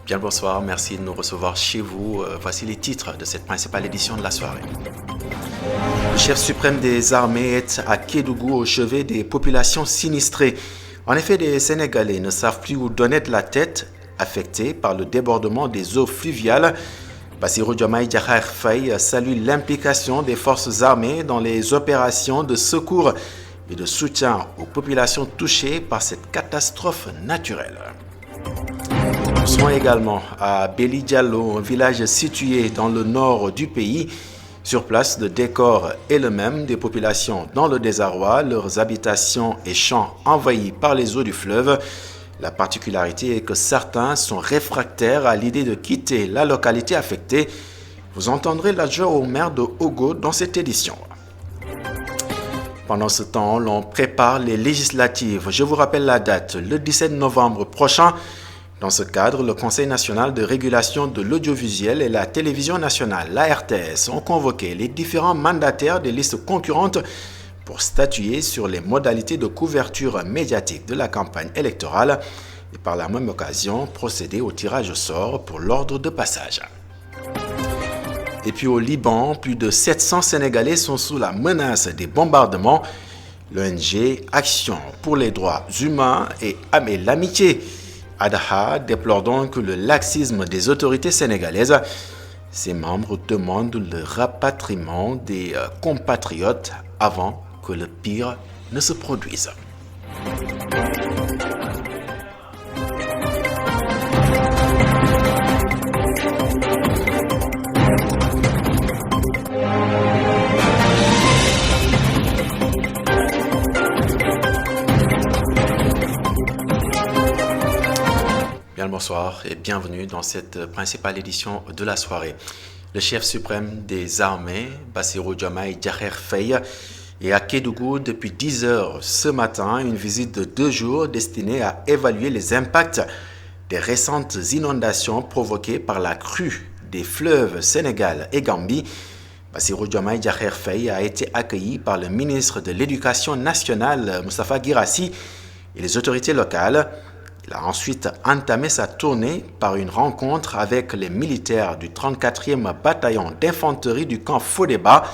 Bien le bonsoir, merci de nous recevoir chez vous. Voici les titres de cette principale édition de la soirée. Le chef suprême des armées est à Kédougou au chevet des populations sinistrées. En effet, les Sénégalais ne savent plus où donner de la tête, affectés par le débordement des eaux fluviales. Bassirou Diomaye Diakhar Faye salue l'implication des forces armées dans les opérations de secours et de soutien aux populations touchées par cette catastrophe naturelle. Nous serons également à Beli Diallo, un village situé dans le nord du pays. Sur place, le décor est le même, des populations dans le désarroi, leurs habitations et champs envahis par les eaux du fleuve. La particularité est que certains sont réfractaires à l'idée de quitter la localité affectée. Vous entendrez l'adjoint au maire de Ogo dans cette édition. Pendant ce temps, l'on prépare les législatives. Je vous rappelle la date, le 17 novembre prochain. Dans ce cadre, le Conseil national de régulation de l'audiovisuel et la télévision nationale, la RTS, ont convoqué les différents mandataires des listes concurrentes pour statuer sur les modalités de couverture médiatique de la campagne électorale et par la même occasion procéder au tirage au sort pour l'ordre de passage. Et puis au Liban, plus de 700 Sénégalais sont sous la menace des bombardements. L'ONG Action pour les droits humains et l'amitié Adaha déplore donc le laxisme des autorités sénégalaises. Ses membres demandent le rapatriement des compatriotes avant que le pire ne se produise. Bien le bonsoir et bienvenue dans cette principale édition de la soirée. Le chef suprême des armées, Bassirou Diomaye Diakhar Faye, est à Kédougou depuis 10 heures ce matin, une visite de 2 jours destinée à évaluer les impacts des récentes inondations provoquées par la crue des fleuves Sénégal et Gambie. Bassirou Diomaye Diakhar Faye a été accueilli par le ministre de l'Éducation nationale, Moustapha Guirassy, et les autorités locales. Il a ensuite entamé sa tournée par une rencontre avec les militaires du 34e bataillon d'infanterie du camp Fodéba,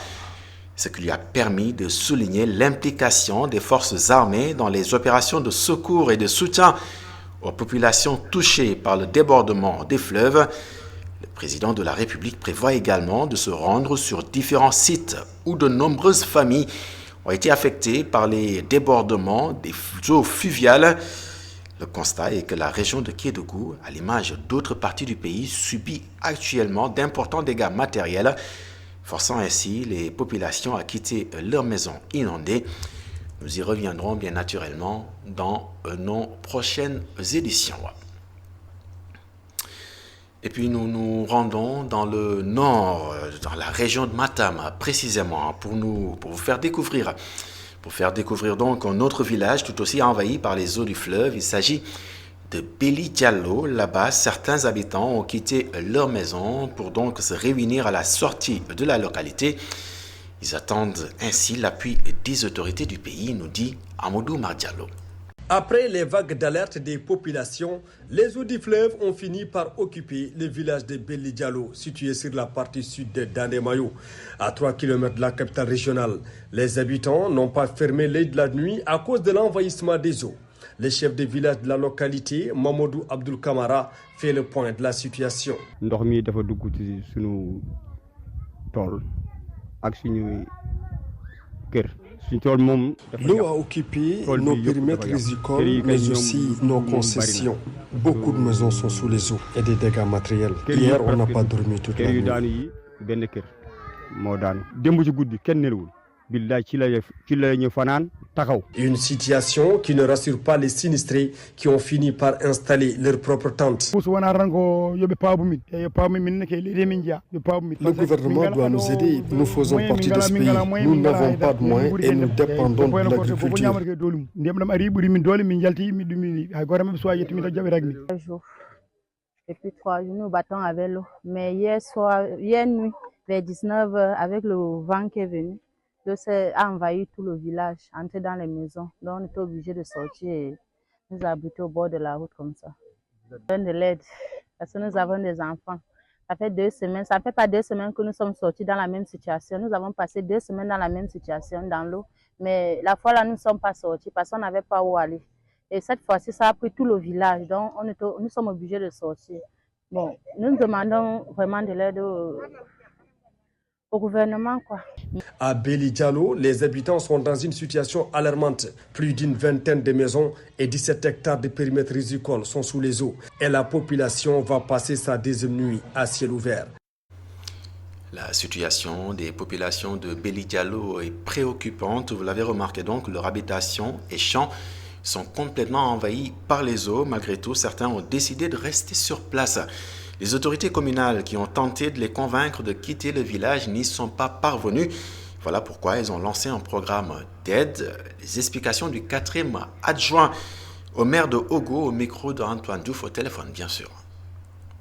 ce qui lui a permis de souligner l'implication des forces armées dans les opérations de secours et de soutien aux populations touchées par le débordement des fleuves. Le président de la République prévoit également de se rendre sur différents sites où de nombreuses familles ont été affectées par les débordements des eaux fluviales. Le constat est que la région de Kédougou, à l'image d'autres parties du pays, subit actuellement d'importants dégâts matériels, forçant ainsi les populations à quitter leurs maisons inondées. Nous y reviendrons bien naturellement dans nos prochaines éditions. Et puis nous nous rendons dans le nord, dans la région de Matam précisément, pour vous faire découvrir. Pour faire découvrir donc un autre village tout aussi envahi par les eaux du fleuve, il s'agit de Beli Diallo. Là-bas, certains habitants ont quitté leur maison pour donc se réunir à la sortie de la localité. Ils attendent ainsi l'appui des autorités du pays, nous dit Amadou Mardiallo. Après les vagues d'alerte des populations, les eaux du fleuve ont fini par occuper le village de Beli Diallo, situé sur la partie sud de Dandemayo, à 3 km de la capitale régionale. Les habitants n'ont pas fermé l'œil de la nuit à cause de l'envahissement des eaux. Le chef de village de la localité, Mamadou Abdoul Kamara, fait le point de la situation. L'eau a occupé nos périmètres rizicoles, mais aussi nos concessions. Beaucoup de maisons sont sous les eaux et des dégâts matériels. Hier, on n'a pas dormi toute la nuit. Une situation qui ne rassure pas les sinistrés qui ont fini par installer leur propre tente. Le gouvernement doit nous aider. Nous faisons partie de ce pays. Nous n'avons pas de moyens et nous dépendons de l'agriculture. Depuis 3 jours, nous battons avec l'eau. Mais hier nuit, vers 19h, avec le vent qui est venu, l'eau a envahi tout le village, entré dans les maisons. Donc on était obligé de sortir et nous abriter au bord de la route comme ça. On donne de l'aide. parce que nous avons des enfants. Ça fait 2 semaines, ça fait pas 2 semaines que nous sommes sortis dans la même situation. Nous avons passé 2 semaines dans la même situation, dans l'eau. Mais la fois là, nous ne sommes pas sortis parce qu'on n'avait pas où aller. Et cette fois-ci, ça a pris tout le village. Donc, nous sommes obligés de sortir. Bon, nous demandons vraiment de l'aide au gouvernement, quoi. À Beli Diallo, les habitants sont dans une situation alarmante. Plus d'une vingtaine de maisons et 17 hectares de périmètre risicole sont sous les eaux. Et la population va passer sa deuxième nuit à ciel ouvert. La situation des populations de Beli Diallo est préoccupante. Vous l'avez remarqué donc, leurs habitations et champs sont complètement envahis par les eaux. Malgré tout, certains ont décidé de rester sur place. Les autorités communales qui ont tenté de les convaincre de quitter le village n'y sont pas parvenues. Voilà pourquoi ils ont lancé un programme d'aide. Les explications du 4e adjoint au maire de Ogo, au micro d'Antoine Diouf au téléphone, bien sûr.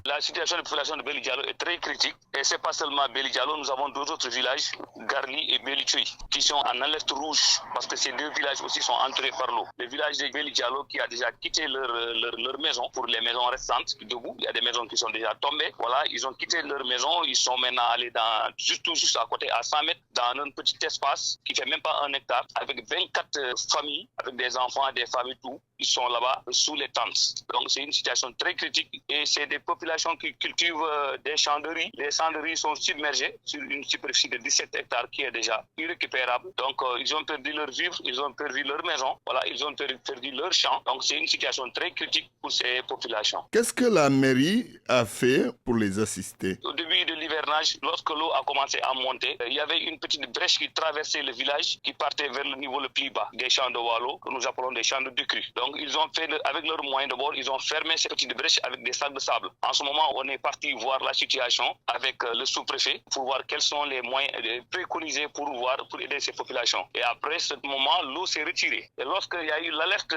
La situation de la population de Beli Diallo est très critique et c'est pas seulement Beli Diallo, nous avons 2 autres villages, Garli et Beli Tchoui, qui sont en alerte rouge parce que ces 2 villages aussi sont entrés par l'eau. Le village de Beli Diallo qui a déjà quitté leur maison pour les maisons restantes debout, il y a des maisons qui sont déjà tombées, voilà, ils ont quitté leur maison, ils sont maintenant allés juste à côté, à 100 mètres, dans un petit espace qui fait même pas 1 hectare, avec 24 familles, avec des enfants, des femmes et tout. Ils sont là-bas sous les tentes. Donc c'est une situation très critique et c'est des populations qui cultivent des champs de riz. Les champs de riz sont submergés sur une superficie de 17 hectares qui est déjà irrécupérable. Donc ils ont perdu leur vivre, ils ont perdu leur maison, voilà, ils ont perdu leur champ. Donc c'est une situation très critique pour ces populations. Qu'est-ce que la mairie a fait pour les assister? Au début de l'hivernage, lorsque l'eau a commencé à monter, il y avait une petite brèche qui traversait le village, qui partait vers le niveau le plus bas des champs de Wallo, que nous appelons des champs de décrue. Donc ils ont fait, avec leurs moyens de bord, ils ont fermé ces petites brèches avec des sacs de sable. En ce moment, on est parti voir la situation avec le sous-préfet pour voir quels sont les moyens préconisés pour aider ces populations. Et après ce moment, l'eau s'est retirée. Et lorsqu'il y a eu l'alerte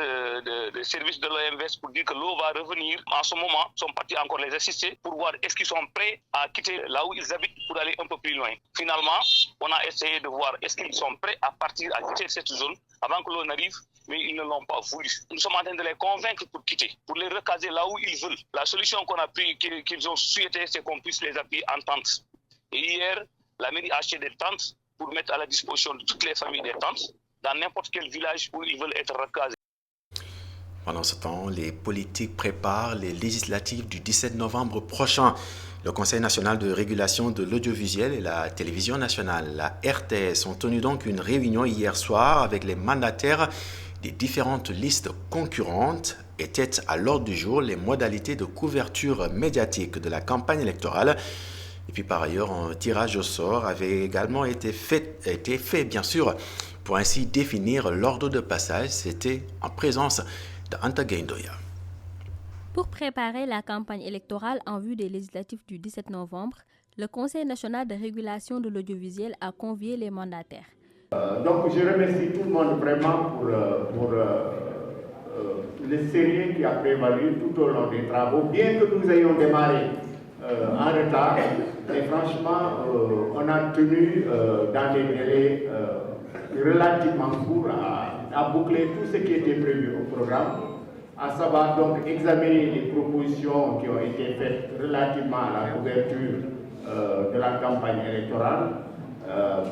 des services de l'OMS pour dire que l'eau va revenir, en ce moment, ils sont partis encore les assister pour voir est-ce qu'ils sont prêts à quitter là où ils habitent pour aller un peu plus loin. Finalement, on a essayé de voir est-ce qu'ils sont prêts à partir, à quitter cette zone avant que l'eau n'arrive, mais ils ne l'ont pas voulu. Nous sommes en train de les convaincre pour quitter, pour les recaser là où ils veulent. La solution qu'on a pris, qu'ils ont souhaité, c'est qu'on puisse les appuyer en tente. Et hier, la mairie a acheté des tentes pour mettre à la disposition de toutes les familles des tentes dans n'importe quel village où ils veulent être recasés. Pendant ce temps, les politiques préparent les législatives du 17 novembre prochain. Le Conseil national de régulation de l'audiovisuel et la télévision nationale, la RTS, ont tenu donc une réunion hier soir avec les mandataires des différentes listes concurrentes. Étaient à l'ordre du jour les modalités de couverture médiatique de la campagne électorale. Et puis par ailleurs, un tirage au sort avait également été fait bien sûr, pour ainsi définir l'ordre de passage. C'était en présence d'Anta Gaindoya. Pour préparer la campagne électorale en vue des législatives du 17 novembre, le Conseil national de régulation de l'audiovisuel a convié les mandataires. Donc je remercie tout le monde vraiment pour le sérieux qui a prévalu tout au long des travaux. Bien que nous ayons démarré en retard, mais franchement, on a tenu dans des délais relativement courts à boucler tout ce qui était prévu au programme, à savoir donc examiner les propositions qui ont été faites relativement à la couverture de la campagne électorale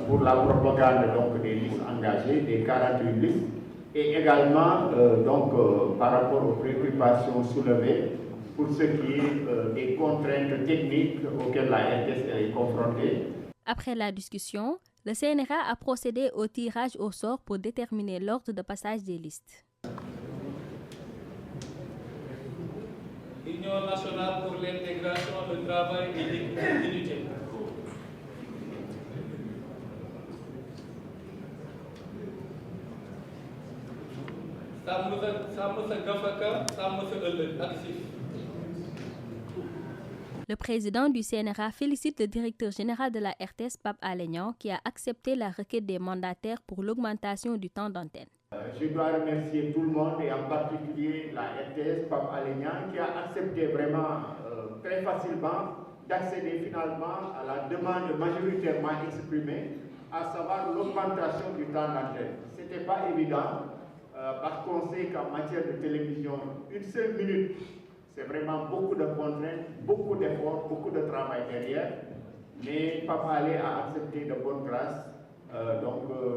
pour la propagande donc, des listes engagées, des 48 listes, et également par rapport aux préoccupations soulevées pour ce qui est des contraintes techniques auxquelles la RTS est confrontée. Après la discussion, le CNRA a procédé au tirage au sort pour déterminer l'ordre de passage des listes. Union nationale pour l'intégration, le travail et l'unité. Le président du CNRA félicite le directeur général de la RTS, Pape Alé Niang, qui a accepté la requête des mandataires pour l'augmentation du temps d'antenne. Je dois remercier tout le monde et en particulier la RTS, Pape Alé Niang, qui a accepté vraiment très facilement d'accéder finalement à la demande majoritairement exprimée, à savoir l'augmentation du temps d'antenne. Ce n'était pas évident parce qu'on sait qu'en matière de télévision, une seule minute, C'est vraiment beaucoup de contraintes, beaucoup d'efforts, beaucoup de travail derrière. Mais Pape Alé a accepté de bonne grâce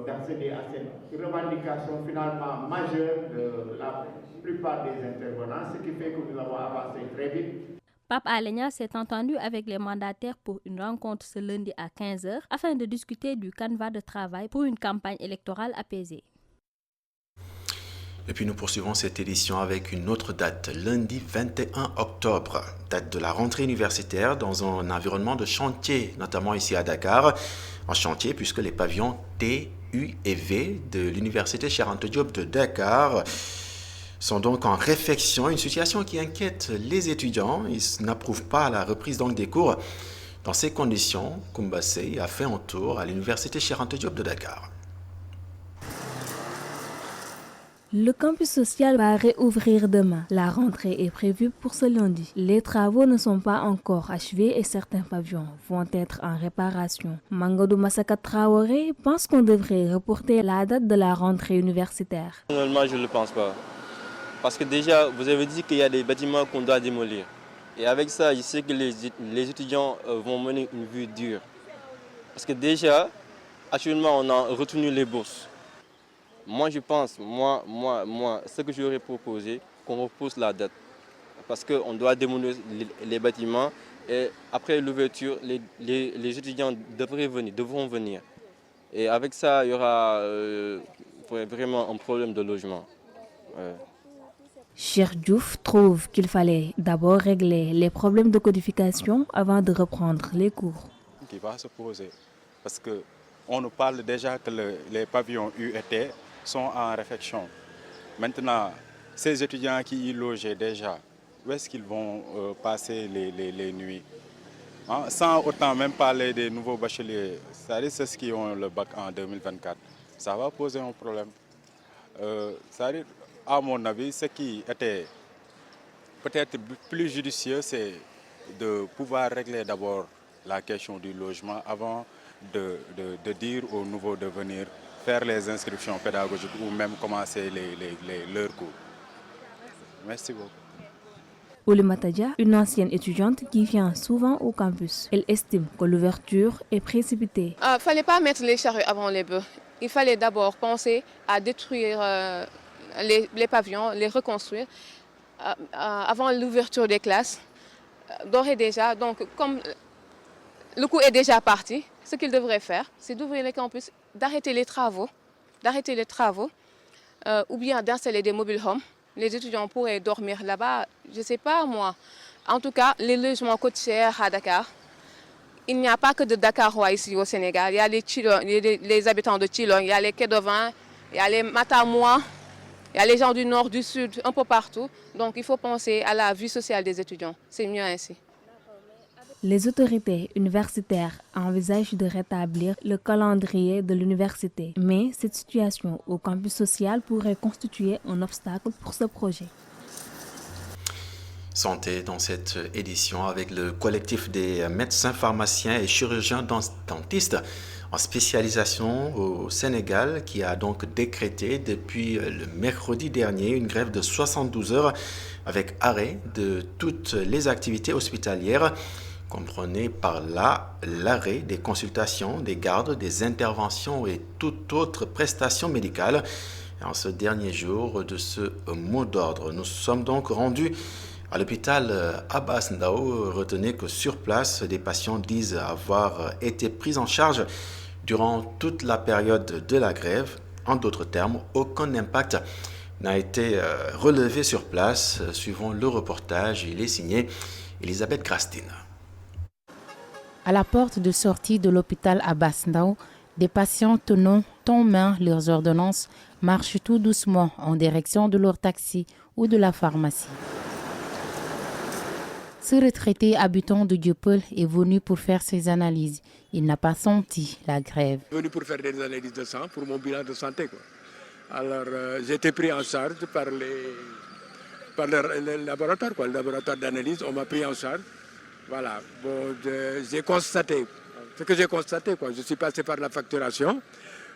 d'accéder à cette revendication finalement majeure de la plupart des intervenants, ce qui fait que nous avons avancé très vite. Pape Alé Niang s'est entendu avec les mandataires pour une rencontre ce lundi à 15h afin de discuter du canevas de travail pour une campagne électorale apaisée. Et puis nous poursuivons cette édition avec une autre date, lundi 21 octobre, date de la rentrée universitaire dans un environnement de chantier, notamment ici à Dakar. En chantier puisque les pavillons T, U et V de l'université Cheikh Anta Diop de Dakar sont donc en réflexion, une situation qui inquiète les étudiants. Ils n'approuvent pas la reprise donc des cours. Dans ces conditions, Koumba Sey a fait un tour à l'université Cheikh Anta Diop de Dakar. Le campus social va réouvrir demain. La rentrée est prévue pour ce lundi. Les travaux ne sont pas encore achevés et certains pavillons vont être en réparation. Mangodou Massaka Traoré pense qu'on devrait reporter la date de la rentrée universitaire. Normalement, je ne le pense pas. Parce que déjà, vous avez dit qu'il y a des bâtiments qu'on doit démolir. Et avec ça, je sais que les étudiants vont mener une vie dure. Parce que déjà, actuellement, on a retenu les bourses. Moi, je pense, ce que j'aurais proposé, qu'on repousse la date. Parce qu'on doit démolir les bâtiments et après l'ouverture, les étudiants devront venir. Et avec ça, il y aura vraiment un problème de logement. Ouais. Cheikh Diouf trouve qu'il fallait d'abord régler les problèmes de codification avant de reprendre les cours. Qui va se poser. Parce qu'on nous parle déjà que les pavillons U et T sont en réflexion. Maintenant, ces étudiants qui y logeaient déjà, où est-ce qu'ils vont passer les nuits sans autant même parler des nouveaux bacheliers, c'est-à-dire ceux qui ont le bac en 2024. Ça va poser un problème. C'est-à-dire, à mon avis, ce qui était peut-être plus judicieux, c'est de pouvoir régler d'abord la question du logement avant de dire aux nouveaux de venir faire les inscriptions pédagogiques ou même commencer leurs cours. Merci beaucoup. Oulimata Dia, une ancienne étudiante qui vient souvent au campus, elle estime que l'ouverture est précipitée. Il ne fallait pas mettre les charrues avant les bœufs. Il fallait d'abord penser à détruire les pavillons, les reconstruire avant l'ouverture des classes. D'ores et déjà, donc comme le coup est déjà parti, ce qu'il devrait faire, c'est d'ouvrir les campus, d'arrêter les travaux, ou bien d'installer des mobile homes. Les étudiants pourraient dormir là-bas, je ne sais pas moi. En tout cas, les logements coûtent cher à Dakar. Il n'y a pas que de Dakarois ici au Sénégal. Il y a les habitants de Chilon, il y a les Kédovans, il y a les Matamois, il y a les gens du nord, du sud, un peu partout. Donc il faut penser à la vie sociale des étudiants. C'est mieux ainsi. Les autorités universitaires envisagent de rétablir le calendrier de l'université, mais cette situation au campus social pourrait constituer un obstacle pour ce projet. Santé dans cette édition avec le collectif des médecins, pharmaciens et chirurgiens dentistes en spécialisation au Sénégal qui a donc décrété depuis le mercredi dernier une grève de 72 heures avec arrêt de toutes les activités hospitalières. Comprenez par là l'arrêt des consultations, des gardes, des interventions et toute autre prestation médicale. Et en ce dernier jour de ce mot d'ordre, nous sommes donc rendus à l'hôpital Abbas Ndao. Retenez que sur place, des patients disent avoir été pris en charge durant toute la période de la grève. En d'autres termes, aucun impact n'a été relevé sur place. Suivant le reportage, il est signé Elisabeth Grastine. À la porte de sortie de l'hôpital Abbas Ndao, des patients tenant en main leurs ordonnances marchent tout doucement en direction de leur taxi ou de la pharmacie. Ce retraité habitant de Dieuppeul est venu pour faire ses analyses. Il n'a pas senti la grève. Je suis venu pour faire des analyses de sang pour mon bilan de santé. Alors j'ai été pris en charge par le laboratoire. Le laboratoire d'analyse, on m'a pris en charge. Voilà, bon, j'ai constaté, ce que j'ai constaté, je suis passé par la facturation,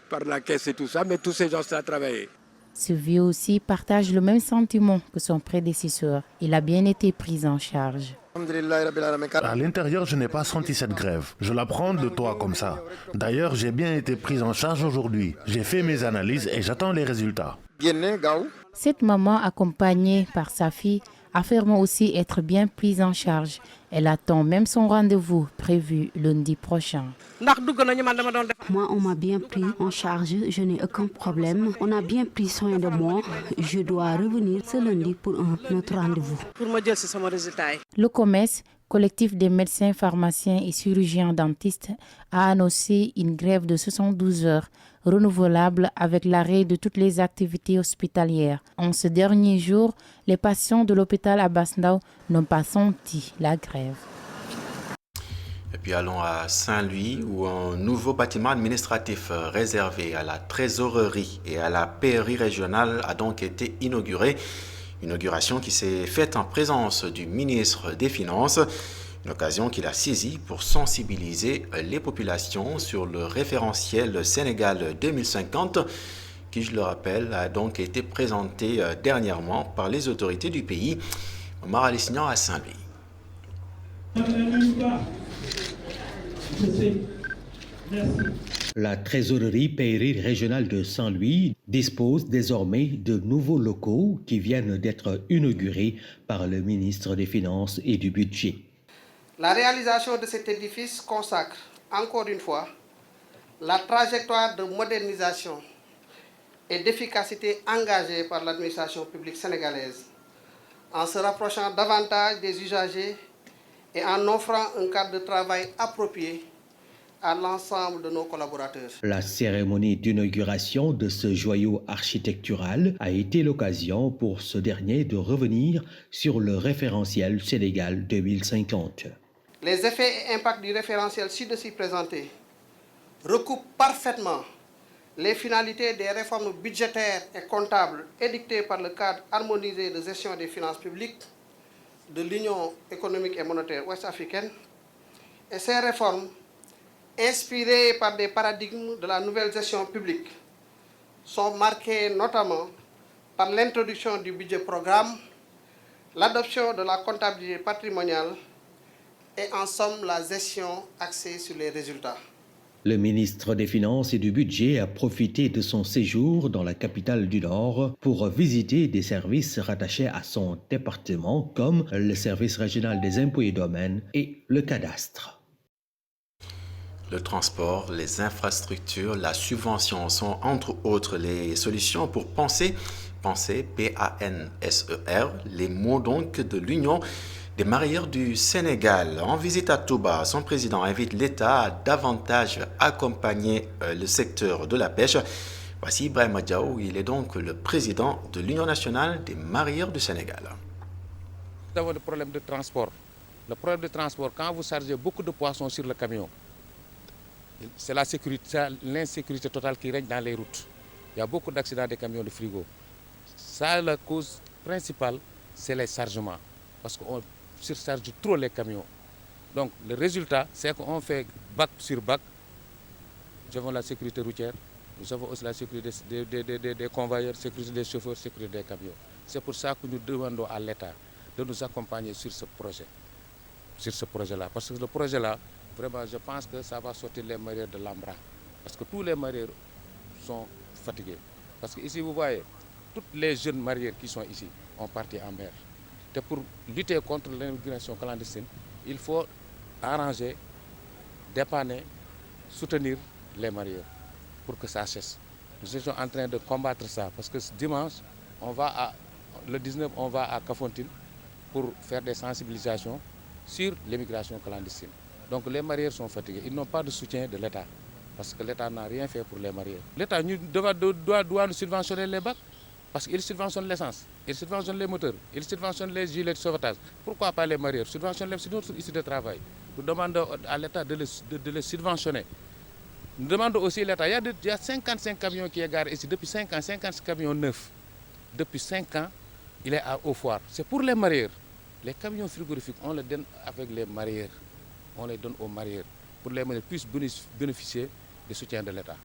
par la caisse et tout ça, mais tous ces gens-là travaillaient. Sylvie aussi partage le même sentiment que son prédécesseur. Il a bien été pris en charge. À l'intérieur, je n'ai pas senti cette grève. Je l'apprends de toi comme ça. D'ailleurs, j'ai bien été pris en charge aujourd'hui. J'ai fait mes analyses et j'attends les résultats. Cette maman, accompagnée par sa fille, affirme aussi être bien prise en charge. Elle attend même son rendez-vous prévu lundi prochain. Moi, on m'a bien pris en charge, je n'ai aucun problème. On a bien pris soin de moi. Je dois revenir ce lundi pour un autre rendez-vous. Le COMES, collectif des médecins, pharmaciens et chirurgiens dentistes, a annoncé une grève de 72 heures renouvelable avec l'arrêt de toutes les activités hospitalières. En ce dernier jour, les patients de l'hôpital Abass Ndao n'ont pas senti la grève. Et puis allons à Saint-Louis où un nouveau bâtiment administratif réservé à la trésorerie et à la pairie régionale a donc été inauguré. Inauguration qui s'est faite en présence du ministre des Finances, une occasion qu'il a saisie pour sensibiliser les populations sur le référentiel Sénégal 2050 qui, je le rappelle, a donc été présenté dernièrement par les autorités du pays. Omar Alissignan à Saint-Louis. La trésorerie pairie régionale de Saint-Louis dispose désormais de nouveaux locaux qui viennent d'être inaugurés par le ministre des Finances et du Budget. La réalisation de cet édifice consacre, encore une fois, la trajectoire de modernisation et d'efficacité engagée par l'administration publique sénégalaise, en se rapprochant davantage des usagers et en offrant un cadre de travail approprié à l'ensemble de nos collaborateurs. La cérémonie d'inauguration de ce joyau architectural a été l'occasion pour ce dernier de revenir sur le référentiel Sénégal 2050. Les effets et impacts du référentiel ci-dessus présenté recoupent parfaitement les finalités des réformes budgétaires et comptables édictées par le cadre harmonisé de gestion des finances publiques de l'Union économique et monétaire ouest-africaine. Et ces réformes, inspirées par des paradigmes de la nouvelle gestion publique, sont marquées notamment par l'introduction du budget programme, l'adoption de la comptabilité patrimoniale et en somme la gestion axée sur les résultats. Le ministre des Finances et du Budget a profité de son séjour dans la capitale du Nord pour visiter des services rattachés à son département comme le service régional des impôts et domaines et le cadastre. Le transport, les infrastructures, la subvention sont entre autres les solutions pour penser, P-A-N-S-E-R, les mots donc de l'Union des mareyeurs du Sénégal. En visite à Touba, son président invite l'État à davantage accompagner le secteur de la pêche. Voici Ibrahim Diaw, il est donc le président de l'Union nationale des mareyeurs du Sénégal. Nous avons le problème de transport. Le problème de transport, quand vous chargez beaucoup de poissons sur le camion, c'est l'insécurité totale qui règne dans les routes. Il y a beaucoup d'accidents des camions de frigo. Ça, la cause principale, c'est les chargements. Parce qu'on surcharge trop les camions. Donc le résultat, c'est qu'on fait bac sur bac. Nous avons la sécurité routière, nous avons aussi la sécurité des convoyeurs, sécurité des chauffeurs, sécurité des camions. C'est pour ça que nous demandons à l'État de nous accompagner sur ce projet-là. Parce que le projet-là, vraiment, je pense que ça va sortir les mareyeurs de l'embarras. Parce que tous les mareyeurs sont fatigués. Parce que ici, vous voyez, tous les jeunes mareyeurs qui sont ici ont parti en mer. Et pour lutter contre l'immigration clandestine, il faut arranger, dépanner, soutenir les mareyeurs pour que ça cesse. Nous sommes en train de combattre ça parce que dimanche, le 19, on va à Kafountine pour faire des sensibilisations sur l'immigration clandestine. Donc les mareyeurs sont fatigués, ils n'ont pas de soutien de l'État parce que l'État n'a rien fait pour les mareyeurs. L'État doit nous subventionner les bacs. Parce qu'ils subventionnent l'essence, ils subventionnent les moteurs, ils subventionnent les gilets de sauvetage. Pourquoi pas les mareyeurs? Subventionnent les autres issus de travail. Nous demandons à l'État de les subventionner. Nous demandons aussi à l'État, il y a 55 camions qui sont garés ici depuis 5 ans, 50 camions neufs. Depuis 5 ans, il est au foire. C'est pour les mareyeurs. Les camions frigorifiques, on les donne avec les mareyeurs. On les donne aux mareyeurs pour que les mareyeurs puissent bénéficier du soutien de l'État.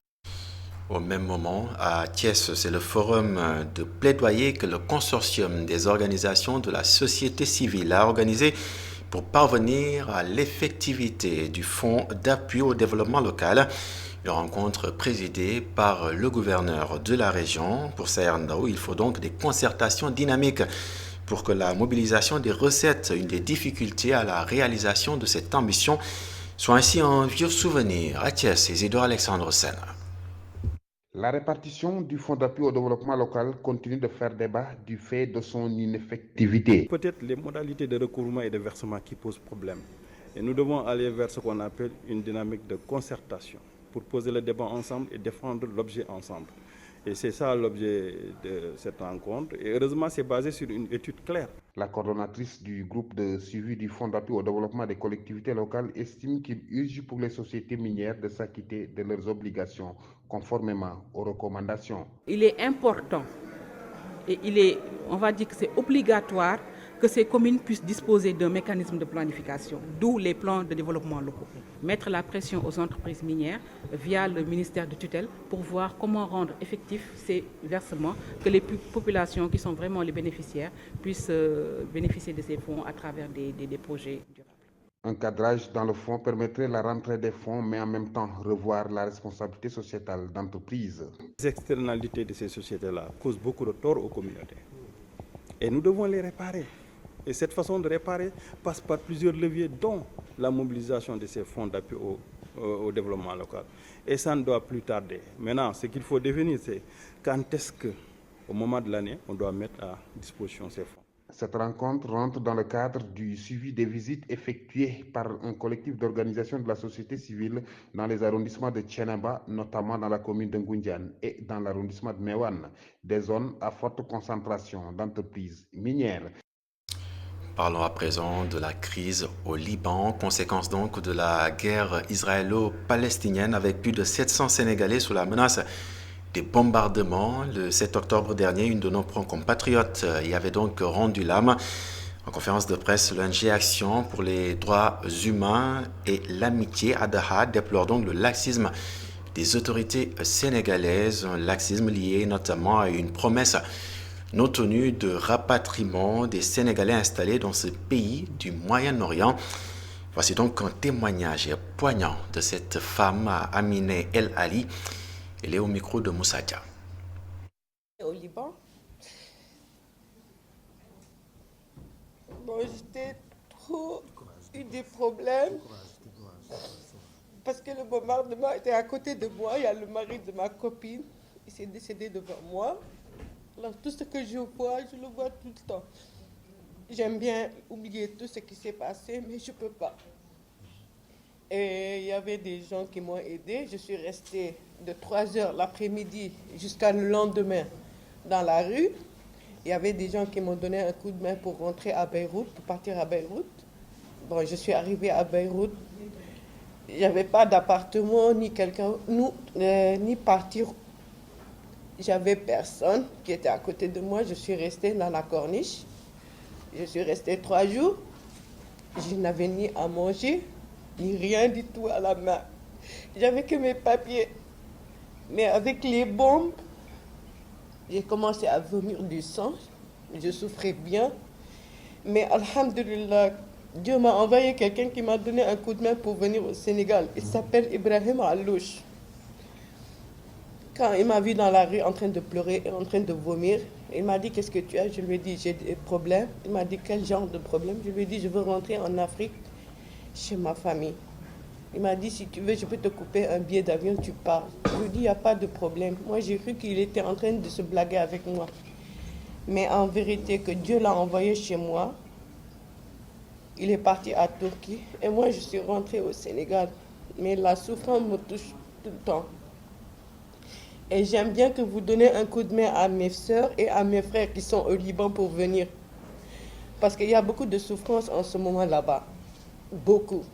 Au même moment, à Thiès, c'est le forum de plaidoyer que le consortium des organisations de la société civile a organisé pour parvenir à l'effectivité du Fonds d'appui au développement local. Une rencontre présidée par le gouverneur de la région. Pour Saher Ndao, il faut donc des concertations dynamiques pour que la mobilisation des recettes, une des difficultés à la réalisation de cette ambition, soit ainsi un vieux souvenir. À Thiès, Isidore Alexandre Sen. La répartition du fonds d'appui au développement local continue de faire débat du fait de son ineffectivité. Peut-être les modalités de recouvrement et de versement qui posent problème. Et nous devons aller vers ce qu'on appelle une dynamique de concertation pour poser le débat ensemble et défendre l'objet ensemble. Et c'est ça l'objet de cette rencontre. Et heureusement, c'est basé sur une étude claire. La coordonnatrice du groupe de suivi du Fonds d'appui au développement des collectivités locales estime qu'il urge pour les sociétés minières de s'acquitter de leurs obligations conformément aux recommandations. Il est important et on va dire que c'est obligatoire que ces communes puissent disposer d'un mécanisme de planification, d'où les plans de développement locaux. Mettre la pression aux entreprises minières via le ministère de tutelle pour voir comment rendre effectifs ces versements, que les populations qui sont vraiment les bénéficiaires puissent bénéficier de ces fonds à travers des projets durables. Un cadrage dans le fonds permettrait la rentrée des fonds, mais en même temps revoir la responsabilité sociétale d'entreprise. Les externalités de ces sociétés-là causent beaucoup de tort aux communautés. Et nous devons les réparer. Et cette façon de réparer passe par plusieurs leviers, dont la mobilisation de ces fonds d'appui au développement local. Et ça ne doit plus tarder. Maintenant, ce qu'il faut définir, c'est quand est-ce qu'au moment de l'année, on doit mettre à disposition ces fonds. Cette rencontre rentre dans le cadre du suivi des visites effectuées par un collectif d'organisations de la société civile dans les arrondissements de Thiénaba, notamment dans la commune de Ngoundiane et dans l'arrondissement de Meouane, des zones à forte concentration d'entreprises minières. Parlons à présent de la crise au Liban, conséquence donc de la guerre israélo-palestinienne avec plus de 700 Sénégalais sous la menace des bombardements. Le 7 octobre dernier, une de nos compatriotes y avait donc rendu l'âme. En conférence de presse, l'ONG Action pour les droits humains et l'amitié Adaha déplore donc le laxisme des autorités sénégalaises, un laxisme lié notamment à une promesse non tenue de rapatriement des Sénégalais installés dans ce pays du Moyen-Orient. Voici donc un témoignage poignant de cette femme, Aminé El Ali. Elle est au micro de Moussa Dia. Au Liban, j'étais trop eu des problèmes parce que le bombardement était à côté de moi. Il y a le mari de ma copine, il s'est décédé devant moi. Alors tout ce que je vois, je le vois tout le temps. J'aime bien oublier tout ce qui s'est passé, mais je ne peux pas. Et il y avait des gens qui m'ont aidé. Je suis restée de 3h l'après-midi jusqu'à le lendemain dans la rue. Il y avait des gens qui m'ont donné un coup de main pour rentrer à Beyrouth, pour partir à Beyrouth. Bon, je suis arrivée à Beyrouth. Il n'y avait pas d'appartement, ni quelqu'un, ni partir. J'avais personne qui était à côté de moi. Je suis restée dans la corniche. Je suis restée 3 jours. Je n'avais ni à manger, ni rien du tout à la main. J'avais que mes papiers. Mais avec les bombes, j'ai commencé à vomir du sang. Je souffrais bien. Mais alhamdulillah, Dieu m'a envoyé quelqu'un qui m'a donné un coup de main pour venir au Sénégal. Il s'appelle Ibrahim Alouche. Quand il m'a vu dans la rue en train de pleurer et en train de vomir, il m'a dit « Qu'est-ce que tu as ?» Je lui ai dit « J'ai des problèmes ». Il m'a dit « Quel genre de problème ?» Je lui ai dit « Je veux rentrer en Afrique chez ma famille ». Il m'a dit « Si tu veux, je peux te couper un billet d'avion, tu pars ». Je lui ai dit « Il n'y a pas de problème ». Moi, j'ai cru qu'il était en train de se blaguer avec moi. Mais en vérité, que Dieu l'a envoyé chez moi, il est parti à Turquie et moi, je suis rentrée au Sénégal. Mais la souffrance me touche tout le temps. Et j'aime bien que vous donnez un coup de main à mes sœurs et à mes frères qui sont au Liban pour venir. Parce qu'il y a beaucoup de souffrance en ce moment là-bas. Beaucoup.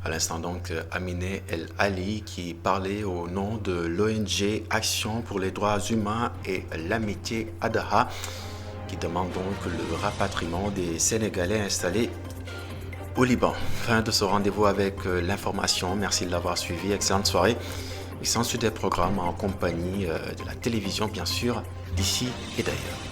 À l'instant donc, Aminé El Ali qui parlait au nom de l'ONG Action pour les droits humains et l'amitié Adaha qui demande donc le rapatriement des Sénégalais installés au Liban. Fin de ce rendez-vous avec l'information. Merci de l'avoir suivi. Excellente soirée. et censure des programmes en compagnie de la télévision, bien sûr, d'ici et d'ailleurs.